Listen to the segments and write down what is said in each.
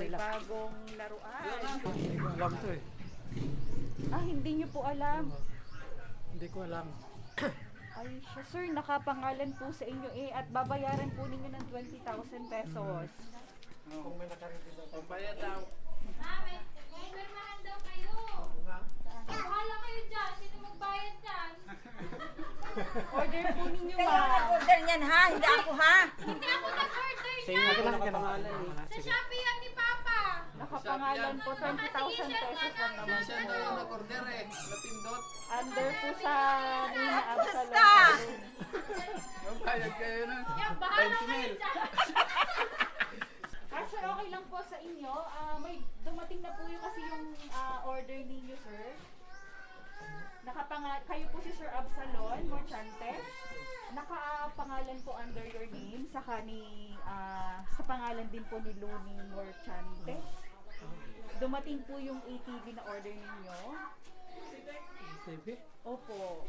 may bagong laruan. Hindi ko alam to eh. Hindi nyo po alam. Hindi ko alam. Ay, siya, sir, nakapangalan po sa inyo at babayaran po ninyo ng 20,000 pesos. Kung may nakarito daw. Pambayad daw. Mami, pirmahan daw kayo. Bahala kayo dyan. Sino magbayad dyan? Order po ninyo, Kayo ma'am. nag-order niyan ha, hindi ako ha. Hindi ako nag-order Sa dyan. inyo ko nakapangalan eh. Sa Shopee yan ni Papa. Nakapangalan po 20,000 pesos lang naman. Siya daw yung nag-order eh. Napindot. Under po sa Nina Absalom. Basta! Magbayad kayo na. Yan, bahala 20 kayo mil. dyan. Sir, okay lang po sa inyo. May dumating na po yung kasi yung order ninyo, sir. Kayo po si Sir Absalon Morchante. Nakapangalan po under your name saka sa pangalan din po ni Luni Morchante. Dumating po yung ATV na order ninyo. TV? Opo.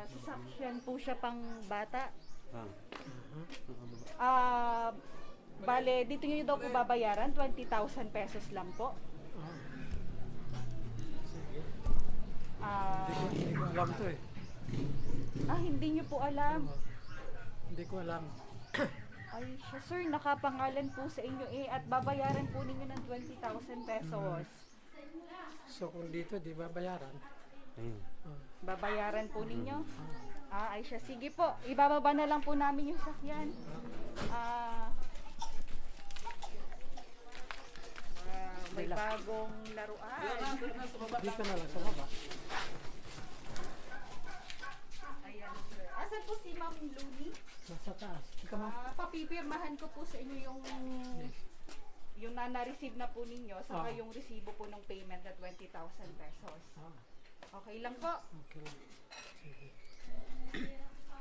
Sasakyan po siya pang bata. Bale, dito nyo daw po babayaran, 20,000 pesos lang po. Hindi ko alam to eh. Hindi nyo po alam. Hindi ko alam. Ay, siya, sir, nakapangalan po sa inyo at babayaran po ninyo ng 20,000 pesos. So kung dito, di ba bayaran? Babayaran po ninyo? Ay siya, sige po. Ibababa na lang po namin yung sakyan. May bagong laruan. Dito na lang sa baba. Ayan, sir. Asan po si Ma'am Luni? Nasa taas. Ikaw mo? Papipirmahan ko po sa inyo yung na-receive na po ninyo saka yung resibo po ng payment na 20,000 pesos. Okay lang po. Okay lang. Sige.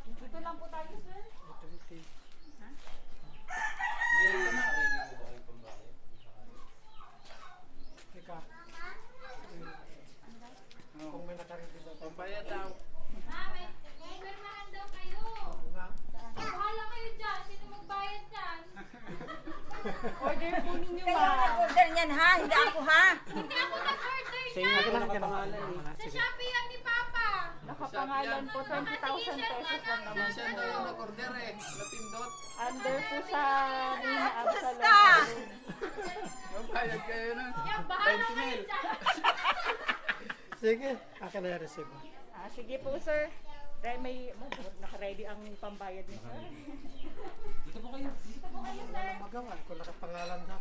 Dito lang po tayo, sir. Ito, okay. Teka. Kung may nakarito daw. Pambayad daw. Mami, pirmahan daw kayo. Bahala kayo dyan. Sino magbayad dyan? Order po ninyo, Kayo ma'am. nag-order niyan ha, hindi ako ha. Hindi ako nag-order Sa inyo ko dyan. nakapangalan eh. Sa Shopee yan ni Papa. Nakapangalan po 20,000 pesos lang naman Siya daw po. yung nag-order eh. Napindot. Under po sa Nina Absalom. Basta! Magbayad kayo na. Yan, bahala 20 kayo mil. dyan. Sige, akin na yung resibo. Sige po, sir. Dahil may naka-ready ang pambayad niyo, sir. Dito po kayo. Magawa, kung nakapangalan na.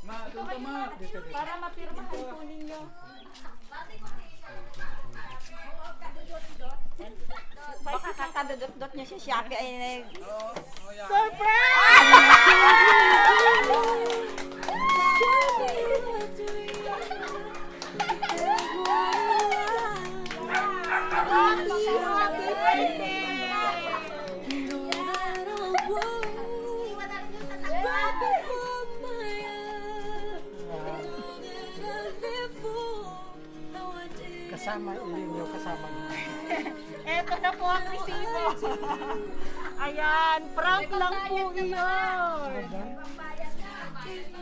Ma, doon ka ma. Dito. Para mapirmahan po ninyo. Baka kakadudot-dot niya si Shopee ay Oo, yan. Kasama, ilinyo kasama naman. Eto na po ang resibo. Ayan, prank lang po yun.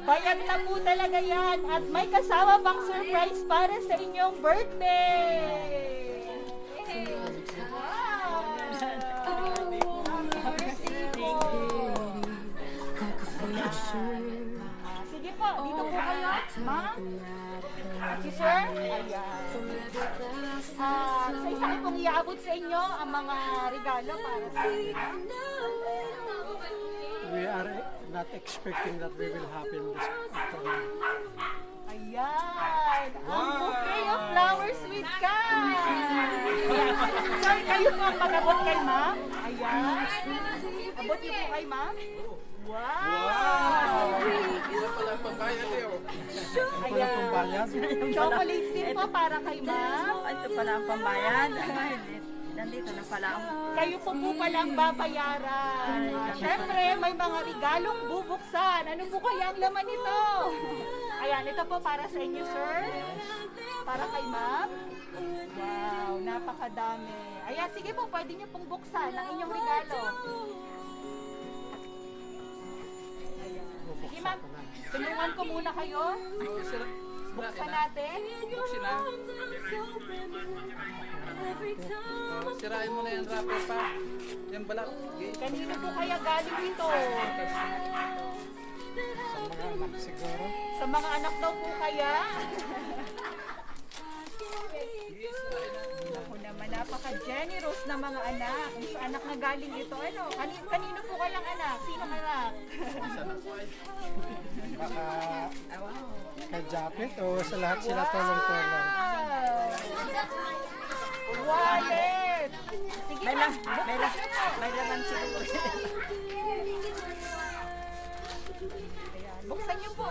Bayad na po talaga yan. At may kasama pang surprise para sa inyong birthday. Wow! Sige po, dito po kayo, ma'am. At si sir, ayan. Sa isa ko pong iaabot sa inyo ang mga regalo para sa inyo. We are not expecting that we will happen this afternoon. Ayan! Ang bouquet of flowers with kind! Ayan. Sir, kayo po ang mag-abot kay ma'am. Ayan. Abot niyo po kay ma'am. Wow! Isa pala ang pambayad eh. oh. Walang pambayad. Chocolates din po para kay ma'am. ito pala ang pambayad. Nandito na pala ako. Kayo po palang babayaran. Siyempre, may mga regalong bubuksan. Ano po kaya ang laman nito? Ayan, ito po para sa inyo, sir. Para kay ma'am. Wow, napakadami. Ayan, sige po, pwede niyo pong buksan ang inyong regalo. Ayan. Sige, ma'am. ma'am. Tulungan ko muna kayo. Oh, sira. Buksan natin. Buksin na. Oh, sirain mo na yung wrapper pa. Yung balak. Okay. Kanino po kaya galing ito? Sa mga anak siguro. Sa mga anak daw po kaya? Ako naman, napaka-generous na mga anak. Kung sa anak na galing ito, ano? Kanino po kayang anak? Sino anak? Baka kay Japet o sa lahat sila tulong-tulong. Wallet! Sige May, na. may laman siguro. Ayan, buksan niyo po.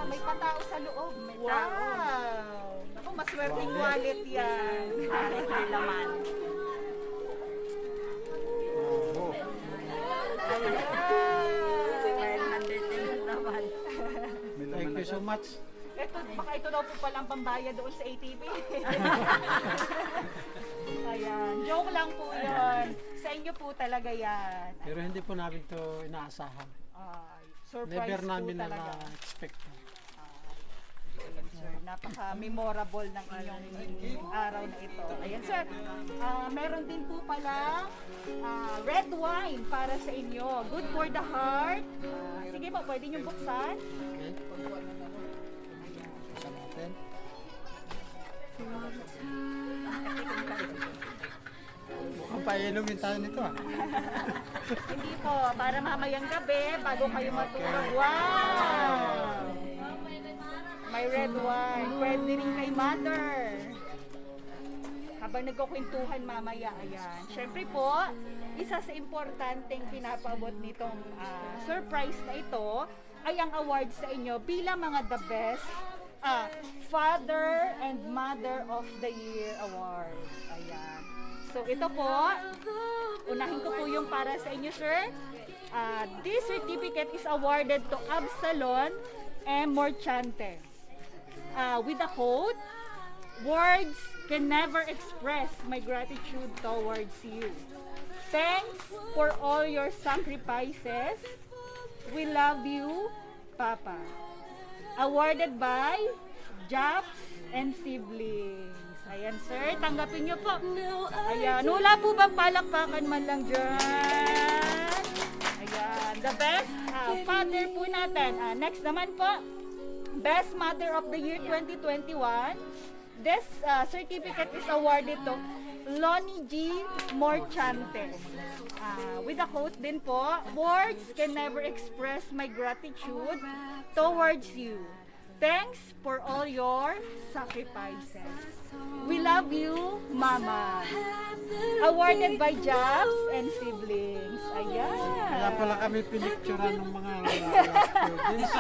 May patao sa loob. May Wow! tao. Ako, maswerteng wallet yan. May laman. Oo. 500 din ang laman. Thank you so much. Ito, baka ito daw po palang pambayad doon sa ATV. Ayan, joke lang po yun. Sa inyo po talaga yan. Pero hindi po namin to inaasahan. Ay, surprise Never po namin na talaga. na-expect. Ayan, sir, napaka-memorable ng inyong araw na ito. Ayan, sir, meron din po pala red wine para sa inyo. Good for the heart. Sige po, pwede niyong buksan. Okay? Buksan natin. Mukhang painumin tayo nito ah. Hindi po, para mamayang gabi, bago kayo matulog. Wow! May red wine. Pwede rin kay mother. Habang nagkukwentuhan mamaya, ayan. Siyempre po, isa sa importanteng pinapaabot nitong surprise na ito ay ang award sa inyo bilang mga the best Father and Mother of the Year Award. Ayan. So ito po, unahin ko po yung para sa inyo, sir. This certificate is awarded to Absalon M. Morchante. With the quote, "Words can never express my gratitude towards you. Thanks for all your sacrifices. We love you, Papa." Awarded by Japs and Siblings. Ayan, sir. Tanggapin niyo po. Ayan. Wala po bang palakpakan man lang dyan? Ayan. The best father po natin. Next naman po, Best Mother of the Year 2021. This certificate is awarded to Lonnie G. Morchante. With a quote din po, "Words can never express my gratitude towards you. Thanks for all your sacrifices. We love you, Mama." Awarded by Jobs and Siblings. Ayan. Kaya pala kami pinicturan ng mga students.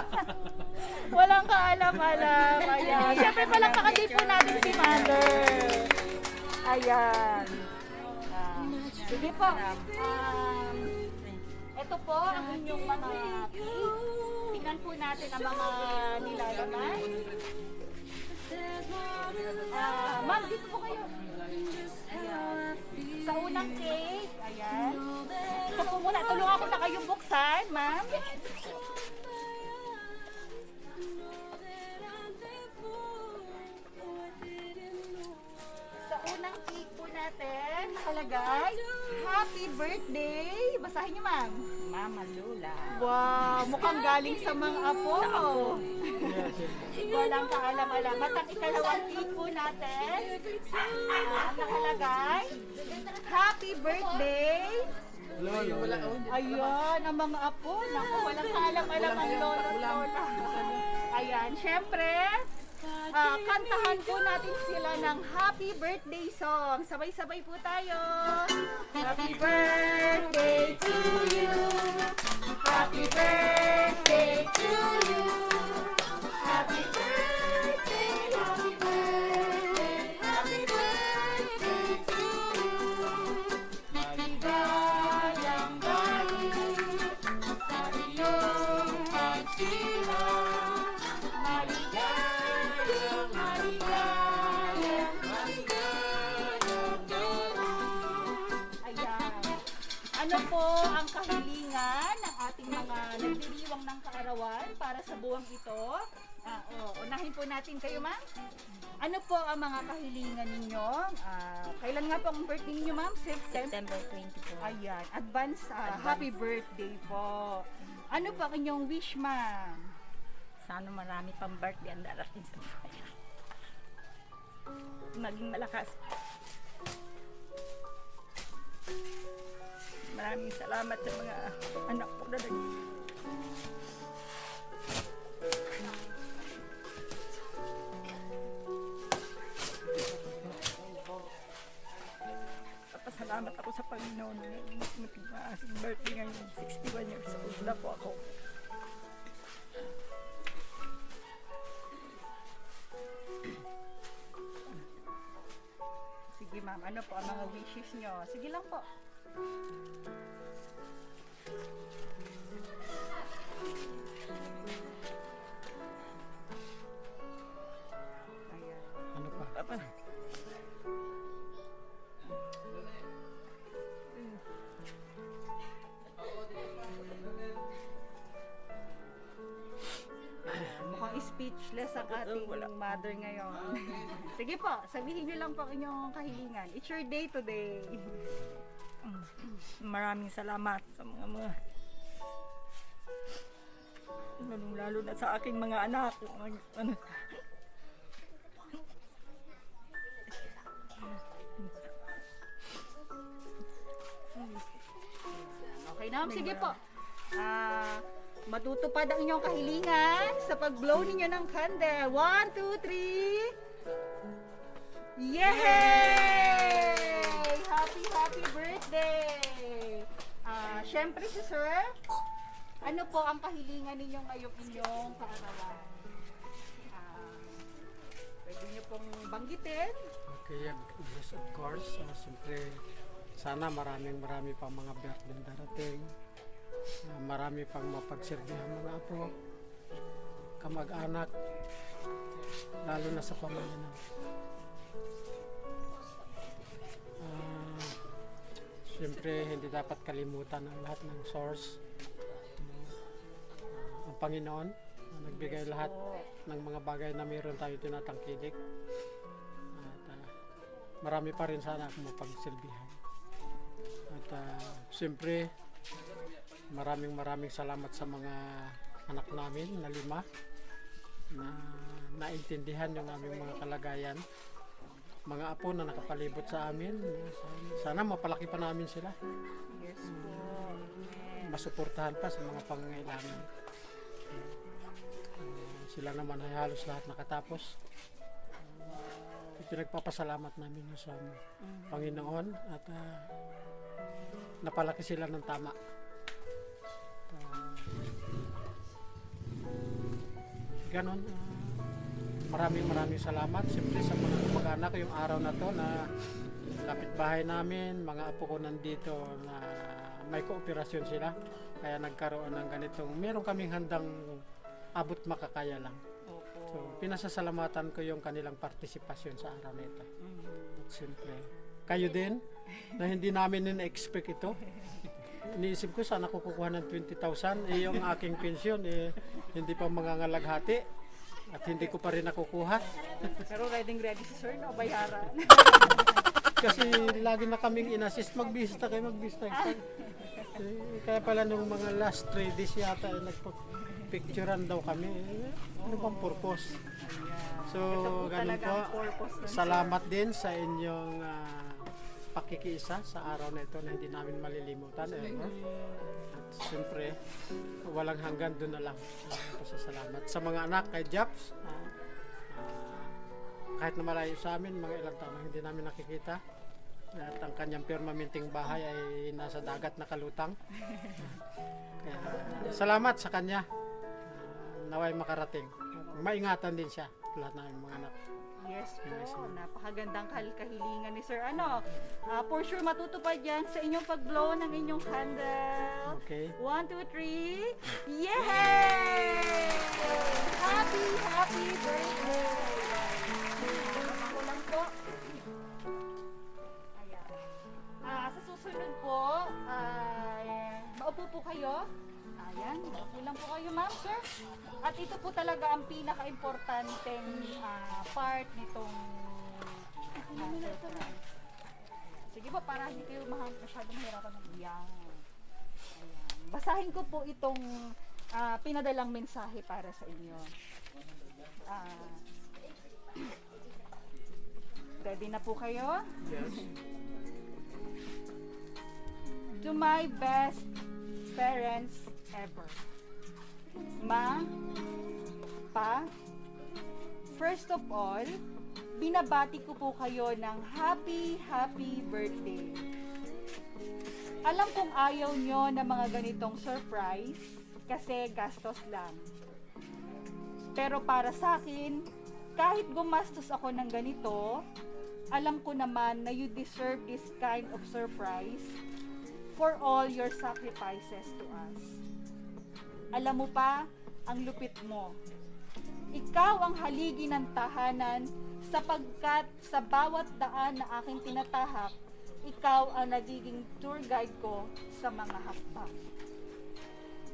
Walang kaalam-alam. Ayan. Siyempre palakpakan din po natin si Mother. Ayan. Sige po. Ito po ang inyong mga cake. Tingnan po natin ang mga nilalaman. Ma'am, dito po kayo. Ayan. Sa unang cake, ayan. Ito po muna. Tulungan ko na kayong buksan, ma'am. Sa unang cake po natin, nakalagay, "Happy birthday." Basahin niyo, ma'am. Mama Lula. Wow, mukhang galing sa mga apo. Walang kaalam-alam. At ang ikalawang cake po natin, nakalagay, "Happy birthday." Ayan, ang mga apo. Naku, walang kaalam-alam ang lola. Ayan, syempre, kantahan po natin sila ng happy birthday song. Sabay-sabay po tayo. Happy birthday to you. Happy birthday to you. Happy birthday, happy birthday, happy birthday to you. Maligayang gabi sa iyong pagsilang. Maligayang, maligayang, maligayang gabi. Ayan. Ano po ang kahilingan nagdiriwang ng kaarawan para sa buwang ito. Unahin po natin kayo, ma'am. Ano po ang mga kahilingan ninyo? Kailan nga po ang birthday ninyo, ma'am? September 24. Ayan, advance, happy birthday po. Ano po ang inyong wish, ma'am? Sana marami pang birthday ang darating sa buhay. Maging malakas. Maraming salamat sa mga anak ko na Papasalamat ako sa Panginoon na mating na aking birthday ngayon. 61 years old na po ako. Sige, ma'am. Ano po ang mga wishes nyo? Sige lang po. Ayan. Ano pa? Papa, Mukhang speechless ang ating mother ngayon. Sige po, sabihin nyo lang po ang inyong kahilingan. It's your day today. maraming salamat sa mga lalo na sa aking mga anak. Okay na, sige po. Matutupad ang inyong kahilingan sa pag-blow ninyo ng candle. 1, 2, 3. Yay! Happy birthday! Syempre si Sir, ano po ang kahilingan ninyo ngayong inyong kaarawan? Pwede nyo pong banggitin. Okay, yes, of course. Siyempre, sana marami pang mga birthday darating. Marami pang mapagserbihan mga apo, kamag-anak, lalo na sa pamilya. Siyempre, hindi dapat kalimutan ang lahat ng source. Ang Panginoon, na nagbigay lahat ng mga bagay na mayroon tayo tinatangkilik. At marami pa rin sana akong mapagsilbihan. At siyempre, maraming salamat sa mga anak namin na 5 na naintindihan yung aming mga kalagayan. Mga apo na nakapalibot sa amin, sana mapalaki pa namin sila. Yes po. Masuportahan pa sa mga pangangailangan. Sila naman ay halos lahat nakatapos. Pinagpapasalamat namin sa Panginoon at napalaki sila ng tama. Ganon. Maraming salamat siyempre sa mga kamag-anak yung araw na to na kapitbahay namin, mga apo ko nandito na may kooperasyon sila kaya nagkaroon ng ganitong, meron kaming handang abot makakaya lang. So pinasasalamatan ko yung kanilang partisipasyon sa araw na ito. At siyempre kayo din na hindi namin na-expect ito. Iniisip ko sana kukuha ng 20,000 yung aking pensyon hindi pa mangangalaghati. At hindi ko pa rin nakukuha. Pero ready si Sir, no? Bayaran. Kasi lagi na kaming inassist, magbista kayo. Kaya pala nung mga last 3 days yata, nagpicturean daw kami. Ano bang purpose? So, ganun po. Salamat din sa inyong pakikiisa sa araw na ito na hindi namin malilimutan. At siyempre, walang hanggan doon na lang. Pasasalamat sa mga anak kay Japs. Kahit na malayo sa amin, mga ilang taon na hindi namin nakikita. At ang kanyang permanenteng bahay ay nasa dagat nakalutang. Kaya, salamat sa kanya. Naway makarating. Maingatan din siya, lahat namin mga anak. Yes po, napakagandang kahilingan ni Sir. For sure matutupad yan sa inyong pag-blow ng inyong candle. Okay. 1, 2, 3. Yay! Happy birthday! Ako lang po. Ayan. Sa susunod po, Maupo po kayo. Ayan, maupo lang po kayo, ma'am, sir. At ito po talaga ang pinaka-importanteng part nitong surprise. Sige po, para hindi kayo masyadong mahirapan ng iyan. Ayan. Basahin ko po itong pinadalang mensahe para sa inyo. Ready na po kayo? Yes. To my best parents ever. Ma, Pa, first of all, binabati ko po kayo ng happy birthday. Alam kong ayaw nyo ng mga ganitong surprise kasi gastos lang. Pero para sa akin, kahit gumastos ako ng ganito, alam ko naman na you deserve this kind of surprise for all your sacrifices to us. Alam mo pa, ang lupit mo. Ikaw ang haligi ng tahanan sapagkat sa bawat daan na aking tinatahak, ikaw ang nagiging tour guide ko sa mga hakbang.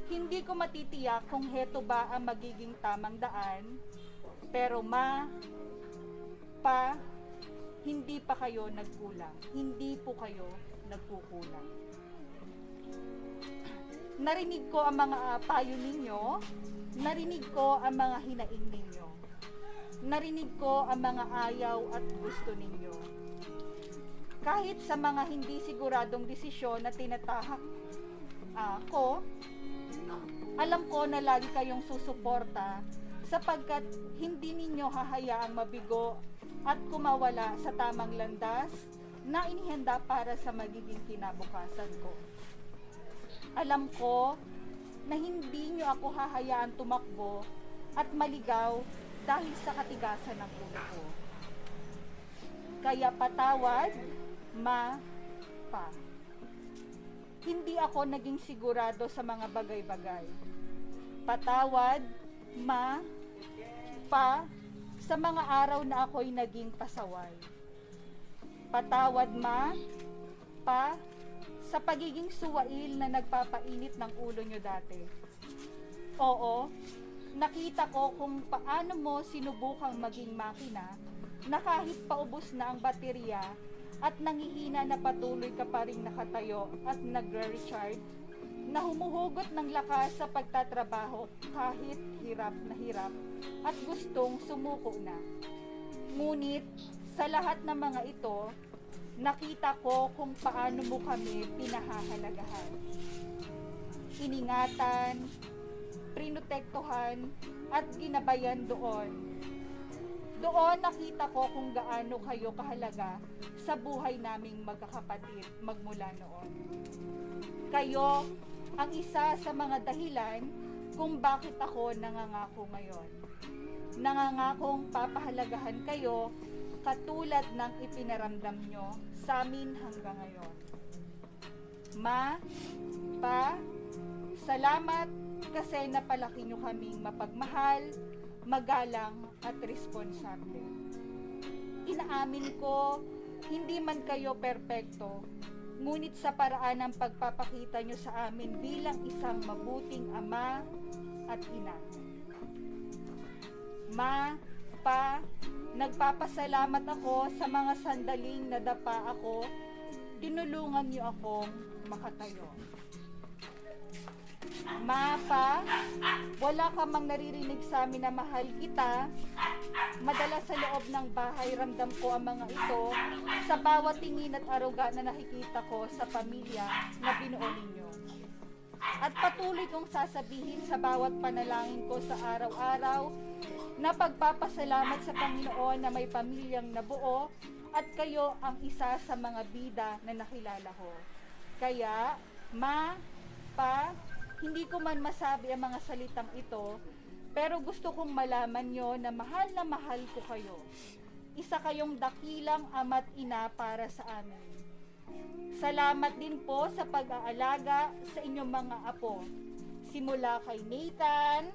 Hindi ko matitiyak kung heto ba ang magiging tamang daan, pero Ma, Pa, hindi pa kayo nagkulang. Hindi po kayo nagkukulang. Narinig ko ang mga payo ninyo, narinig ko ang mga hinaing ninyo, narinig ko ang mga ayaw at gusto ninyo. Kahit sa mga hindi siguradong desisyon na tinatahak ko, alam ko na lagi kayong susuporta sapagkat hindi ninyo hahayaang mabigo at kumawala sa tamang landas na inihanda para sa magiging kinabukasan ko. Alam ko na hindi nyo ako hahayaan tumakbo at maligaw dahil sa katigasan ng ulo ko. Kaya patawad, Ma, Pa. Hindi ako naging sigurado sa mga bagay-bagay. Patawad, Ma, Pa, sa mga araw na ako'y naging pasaway. Patawad, Ma, Pa, sa pagiging suwail na nagpapainit ng ulo nyo dati. Oo, nakita ko kung paano mo sinubukang maging makina na kahit paubos na ang baterya at nangihina na patuloy ka pa rin nakatayo at nagre-recharge, na humuhugot ng lakas sa pagtatrabaho kahit hirap na hirap at gustong sumuko na. Ngunit sa lahat ng mga ito, nakita ko kung paano mo kami pinahahalagahan. Iningatan, prinotektohan, at ginabayan doon. Doon nakita ko kung gaano kayo kahalaga sa buhay naming magkakapatid magmula noon. Kayo ang isa sa mga dahilan kung bakit ako nangangako ngayon. Nangangakong papahalagahan kayo katulad ng ipinaramdam nyo sa amin hanggang ngayon. Ma, Pa, salamat kasi napalaki nyo kaming mapagmahal, magalang at responsable. Inaamin ko, hindi man kayo perpekto, ngunit sa paraan ng pagpapakita nyo sa amin bilang isang mabuting ama at ina. Ma, Pa, nagpapasalamat ako sa mga sandaling nadapa ako, tinulungan niyo akong makatayo. Ma, Pa, wala ka mang naririnig sa amin na mahal kita. Madalas sa loob ng bahay ramdam ko ang mga ito sa bawat tingin at aruga na nakikita ko sa pamilya na binuo ninyo. At patuloy kong sasabihin sa bawat panalangin ko sa araw-araw na pagpapasalamat sa Panginoon na may pamilyang nabuo at kayo ang isa sa mga bida na nakilala ko. Kaya, Ma, Pa, hindi ko man masabi ang mga salitang ito, pero gusto kong malaman nyo na mahal ko kayo. Isa kayong dakilang ama't ina para sa amin. Salamat din po sa pag-aalaga sa inyong mga apo. Simula kay Nathan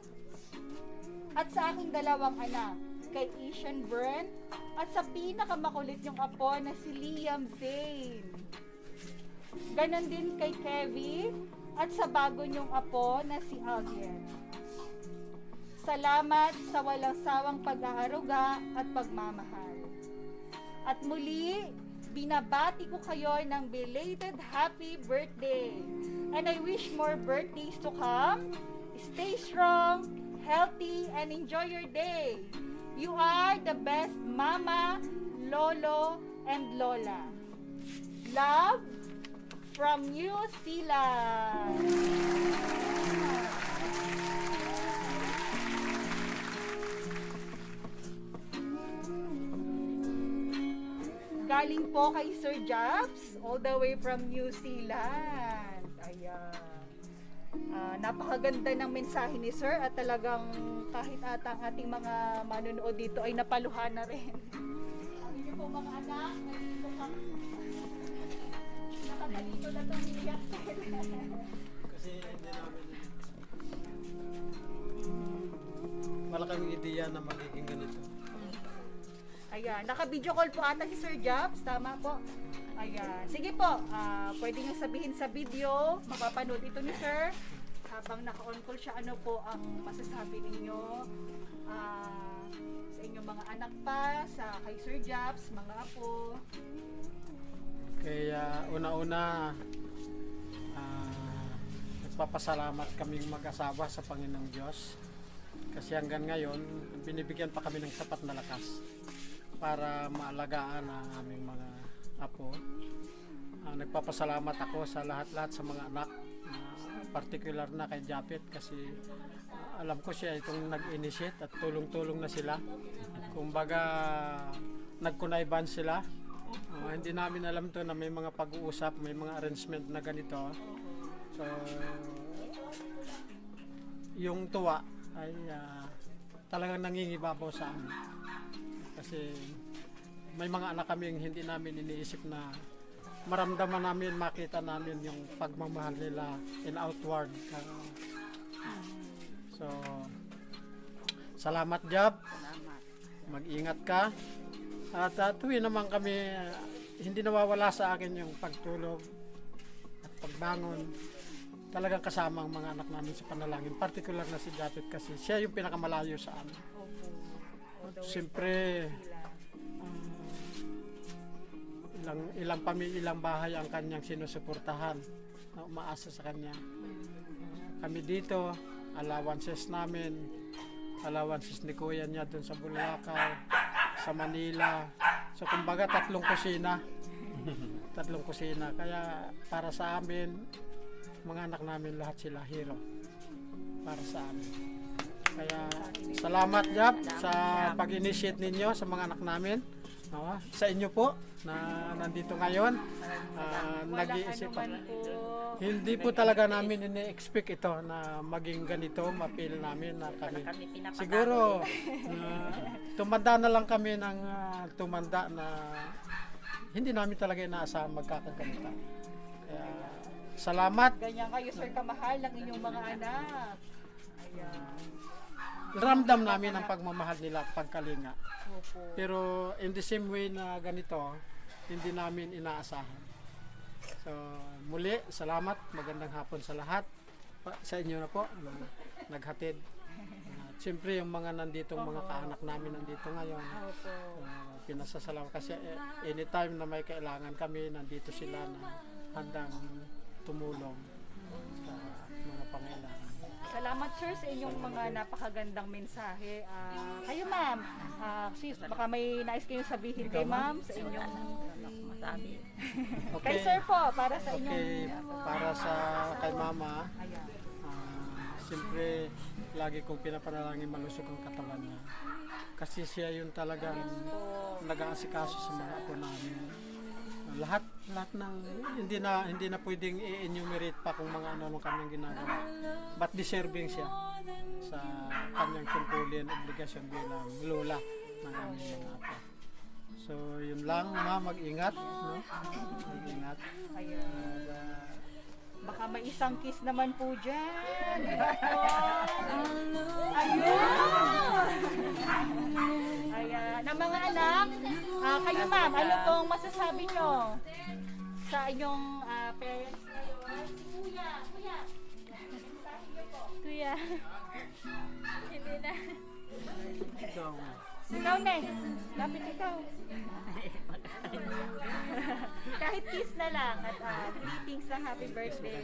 at sa aking dalawang anak, kay Asian Bern at sa pinakamakulit yung apo na si Liam Zane. Ganon din kay Kevin, at sa bago niyong apo na si Alden. Salamat sa walang sawang pag-aaruga at pagmamahal. At muli, binabati ko kayo ng belated happy birthday. And I wish more birthdays to come. Stay strong, healthy, and enjoy your day. You are the best mama, lolo, and lola. Love from New Zealand. Galing po kay Sir Jobs, all the way from New Zealand. Ayan. Napakaganda ng mensahe ni Sir at talagang kahit ata ang ating mga manunood dito ay napaluhan na rin. Ang inyo po mga anak, nandito kami. Nakatalito na itong iyak. Kasi hindi namin malaking ideya na magiging ganito. Ayan, naka-video call po ata si Sir Jobs, tama po. Ayan, sige po, pwede nyo sabihin sa video, mapapanood ito ni Sir. Habang naka-on call siya, ano po ang masasabi ninyo sa inyong mga anak pa, sa kay Sir Jobs, mga apo. Kaya una-una, nagpapasalamat kaming mag-asawa sa Panginoong Diyos. Kasi hanggang ngayon, binibigyan pa kami ng sapat na lakas para maalagaan ang aming mga apo. Nagpapasalamat ako sa lahat-lahat sa mga anak, particular na kay Japet kasi alam ko siya itong nag-initiate at tulong-tulong na sila. Kumbaga, nagkunayban sila. Hindi namin alam to na may mga pag-uusap, may mga arrangement na ganito. So, yung tuwa ay talagang nangingibabaw sa amin. Kasi may mga anak kami yung hindi namin iniisip na maramdaman namin, makita namin yung pagmamahal nila in outward. So, salamat Jab. Mag-ingat ka. At tuwin naman kami, hindi nawawala sa akin yung pagtulog at pagbangon. Talagang kasama ang mga anak namin sa panalangin. Particular na si Japet kasi siya yung pinakamalayo sa amin. Siyempre, ilang bahay ang kanyang sinusuportahan na umaasa sa kanya. Kami dito, allowances namin, allowances ni kuya niya doon sa Bulacan, sa Manila. So kumbaga tatlong kusina. Kaya para sa amin, mga anak namin lahat sila hero para sa amin. Kaya salamat Jab sa pag-initiate ninyo sa mga anak namin. Sa inyo po na nandito ngayon. Nag-iisip po. Hindi po talaga namin ini-expect ito na maging ganito, mapil namin na kami. Siguro tumanda na lang kami ng tumanda na hindi namin talaga inaasahan magkakaganito. Kaya salamat. Ganyan kayo Sir kamahal ng inyong mga anak. Ayan. Ramdam namin ang pagmamahal nila at pagkalinga. Opo. Pero in the same way na ganito, hindi namin inaasahan. So, muli, salamat. Magandang hapon sa lahat. Sa inyo na po, naghatid. Siyempre, yung mga nanditong mga kaanak namin nandito ngayon. Pinasasalamat kasi anytime na may kailangan kami, nandito sila na handang tumulong sa mga pangailangan. Salamat sir sa inyong mga napakagandang mensahe. Kayo ma'am, sis, baka may nais kayong sabihin kay ma'am sa inyong masabi. Kay sir po, para sa inyong... Okay, para sa kay mama, Ayan. siyempre lagi kong pinapanalangin malusog ang katawan niya. Kasi siya yung talagang nag-aasikaso sa mga apo namin. Lahat ng hindi na pwedeng i-enumerate pa kung mga ano kanyang ginagawa. But deserving siya sa kanyang tungkulin, obligasyon bilang lola ng aming mga apo. So yun lang, mag-ingat, no? Mag-ingat. Baka may isang kiss naman po dyan. Ayun! Ayan. Na mga anak, kayo ma'am, ano pong masasabi nyo sa inyong parents ngayon? Si Kuya, Ikaw, Neng. Lapit ikaw. Kahit kiss na lang at greetings ng happy birthday.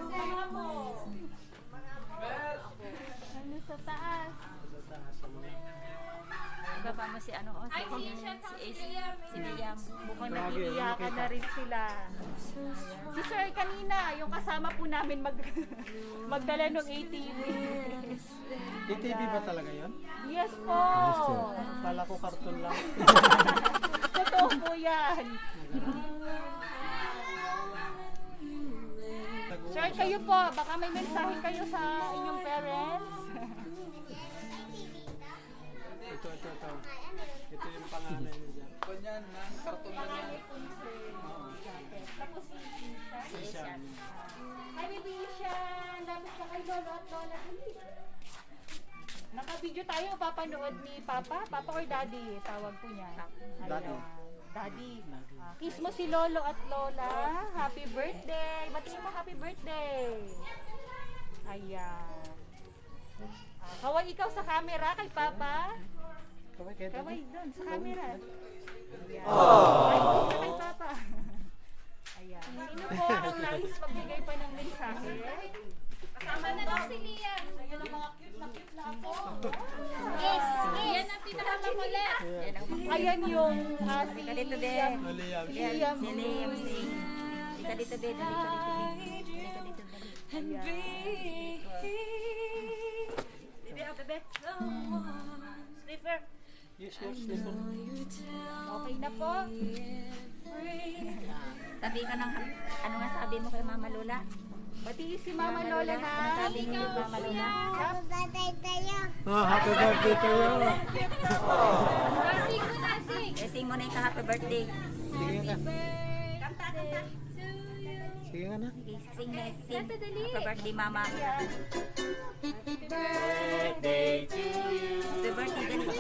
Mga mo. Ano sa taas? Baba mo si ano, Ay, si Liam. si Liam. Mukhang nag-iiyakan na rin sila. Si Sir kanina, yung kasama po namin magdala ng ATV. ATV ba talaga yun? Yes po! Kala ko karton lang. Totoo po yan. Sir, kayo po, baka may mensahe kayo sa inyong parents. Ito. Ito yung pangalan niya dyan. Ganyan, karton lang yan. Tapos si Isyan. Hi, baby Ishan! Lapit ka kay Lolo at Lola. Naka-video tayo, papanood ni Papa? Papa or Daddy? Tawag po niya. Daddy. Daddy. Kiss mo si Lolo at Lola. Happy birthday! Batiin mo happy birthday! Ayan. Kaway ikaw sa camera kay Papa. Kaway kayo Kaway dito. doon sa camera. Ayan. Kaway kay Papa. Ayan. Sino po ang nais magbigay pa ng mensahe? Kasama na lang si Liam. Ayun ang mga cute na ako. Yes. Yan ang pinakamakulit. Ayan yung si Ka dito, be. Liam. Liam. Liam. Si Liam, si... Ika dito, be. Dali ka dito, be. Ika dito, dali. Bebe, bebe. Sniffer. Yes, listen. Okay na po. Sabi ka ng... Ano nga sabi mo kay Mama Lola? Batiin si Mama Lola na. Ano sabi mo kay Mama Lola? Oh, happy birthday to you. Sing mo na, sing. Sing mo na yung happy birthday. Sige ka. Kanta, kanta. Sige nga na. Sing na, sing. Kanta, dali. Happy birthday, Mama. Birthday to you. Happy birthday, dali.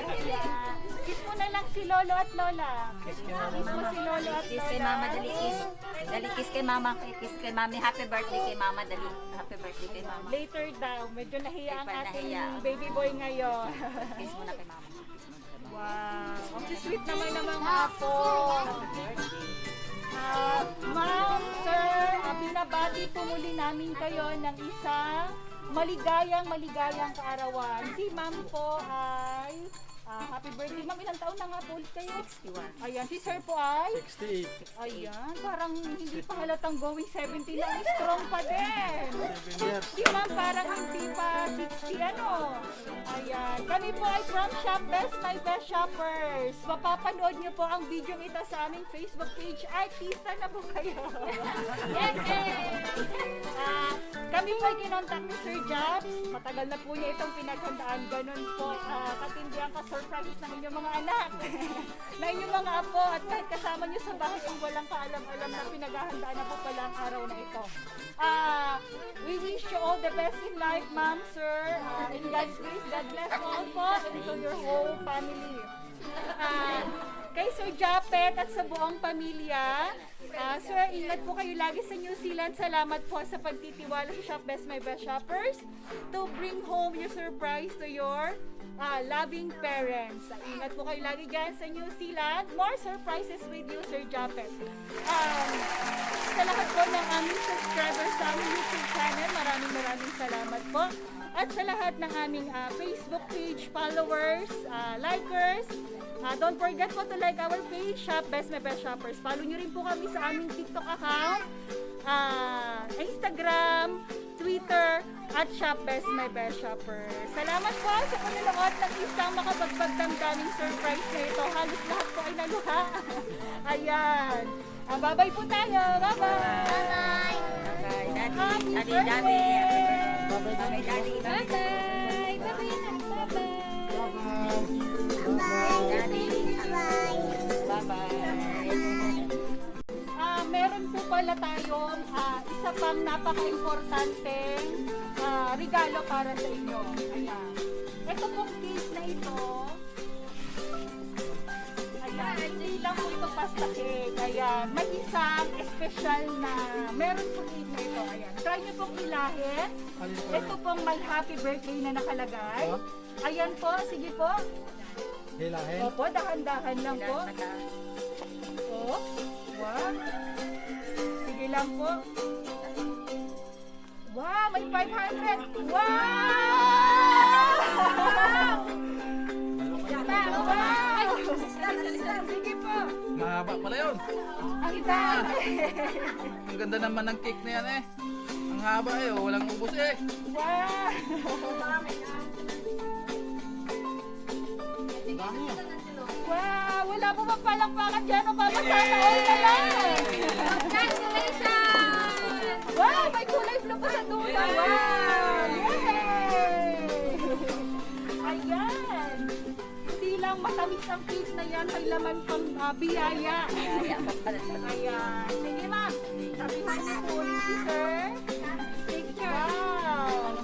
Kiss mo na lang si Lolo at Lola. Kiss mo si Lolo at Kiss Lola. kay Mama, dali. Kiss. Dali, kiss kay Mama. Kiss kay Mami. Happy birthday kay Mama, dali. Happy birthday kay Mama. Later daw. Medyo nahiya ang Later, ating nahiya. baby boy ngayon. Kiss mo na kay Mama. Kiss mo na kay Mama. Wow. Ang sweet naman ng mga apo. Ma'am, sir, binabati po muli namin kayo ng isang maligayang kaarawan. Si ma'am po ay happy birthday. Ma'am, ilang taon na nga po ulit kayo? 61. Ayan, si sir po ay? 68. Ayan, parang hindi pa halatang going 70 na, strong pa din. 7 years. Di ma'am, parang hindi pa 60 ano. Ayan, kami po ay from Shop Best, My Best Shoppers. Mapapanood niyo po ang video ito sa aming Facebook page. Artista na po kayo. Kami po ay kinontak ni Sir Jobs. Matagal na po niya itong pinaghandaan. Ganun po, katindi ang ka-surprise ng inyong mga anak. na inyong mga apo at kahit kasama niyo sa bahay kung walang kaalam-alam na pinaghahandaan na po pala ang araw na ito. We wish you all the best in life, ma'am, sir. In God's grace, God bless you all po and to your whole family. Kay Sir Japet at sa buong pamilya, sir, ingat po kayo lagi sa New Zealand. Salamat po sa pagtitiwala sa Shop Best My Best Shoppers to bring home your surprise to your loving parents. Ingat po kayo lagi dyan sa New Zealand. More surprises with you, Sir Japet. Sa lahat po ng aming subscribers sa aming YouTube channel, maraming salamat po. At sa lahat ng aming Facebook page followers, likers, don't forget po to like our page, Shop Best My Best Shoppers. Follow nyo rin po kami sa aming TikTok account, Instagram, Twitter, at Shop Best My Best Shoppers. Salamat po sa panonood ng isang makapagbagdamdaming surprise na ito. Halos lahat po ay naluha. Ayan. Bye-bye po tayo. Bye-bye. Bye, Daddy. Happy Daddy, birthday. Daddy. Bye, Daddy. Bye-bye. Bye-bye na. Bye-bye. Daddy. Bye-bye. Meron po pala tayong isa pang napaka-importanteng regalo para sa inyo. Ayan. Ito pong cake na ito. Ayan. Hindi lang po ito basta cake. Ayan. May isang espesyal na meron po cake na ito. Ayan. Try nyo pong ilahin. Ito pong may happy birthday na nakalagay. Ayan po. Sige po. Hilahin. Opo, dahan-dahan lang po. Oh, wow. Sige lang po. Wow, may 500. Wow! Wow! Sige po. Mahaba pala yun. Ang dami. Ang ganda naman ng cake na yan eh. Ang haba eh, oh, walang ubos eh. Wow! Wow! Wala po bang palakpakan dyan o papasana all na lang? Congratulations! Wow! May kulay blue pa sa dulo! Wow! Yay! Ayan! Hindi lang matamis ang cake na yan, may laman pang biyaya. Ayan. Sige ma'am, sabihan niyo po ulit si sir. Picture. Wow!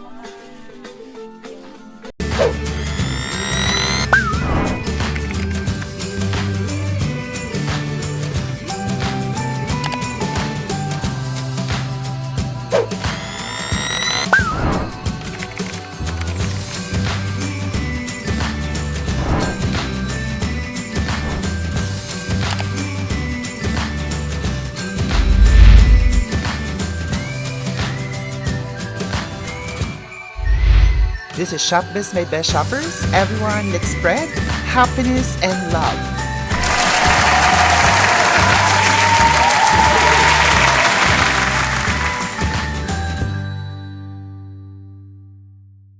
This is Shopbiz Made by Shoppers. Everyone, let's spread happiness and love.